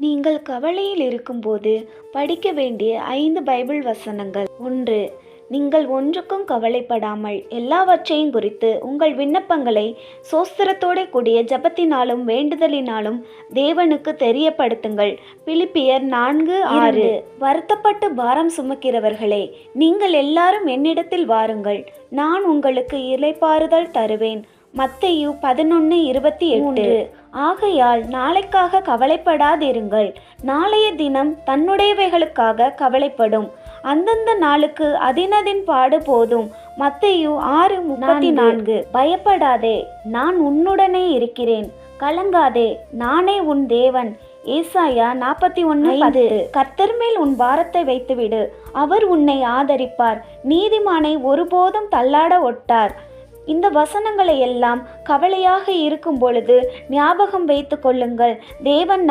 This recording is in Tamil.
நீங்கள் கவலையில் இருக்கும்போது படிக்க வேண்டிய 5 பைபிள் வசனங்கள். 1. நீங்கள் ஒன்றுக்கும் கவலைப்படாமல் எல்லாவற்றையும் குறித்து உங்கள் விண்ணப்பங்களை சோஸ்திரத்தோட கூடிய ஜெபத்தினாலும் வேண்டுதலினாலும் தேவனுக்கு தெரியப்படுத்துங்கள். பிலிப்பியர் 4:6. வருத்தப்பட்டு பாரம் சுமக்கிறவர்களே, நீங்கள் எல்லாரும் என்னிடத்தில் வாருங்கள், நான் உங்களுக்கு இளைப்பாறுதல் தருவேன். மத்தேயு 11:28. ஆகையால் நாளைக்காக கவலைப்படாதிருங்கள், நாளைய தினம் தன்னுடையவைகளுக்காக கவலைப்படும். அந்தந்த நாளுக்கு அதினதின் பாடு போதும். மத்தேயு 6:34. பயப்படாதே, நான் உன்னுடனே இருக்கிறேன், கலங்காதே, நானே உன் தேவன். ஏசாயா 41:10. கர்த்தர் மேல் உன் பாரத்தை வைத்துவிடு, அவர் உன்னை ஆதரிப்பார், நீதிமானை ஒருபோதும் தள்ளாட ஒட்டார். இந்த வசனங்களை எல்லாம் கவலையாக இருக்கும் பொழுது ஞாபகம் வைத்து கொள்ளுங்கள். தேவன்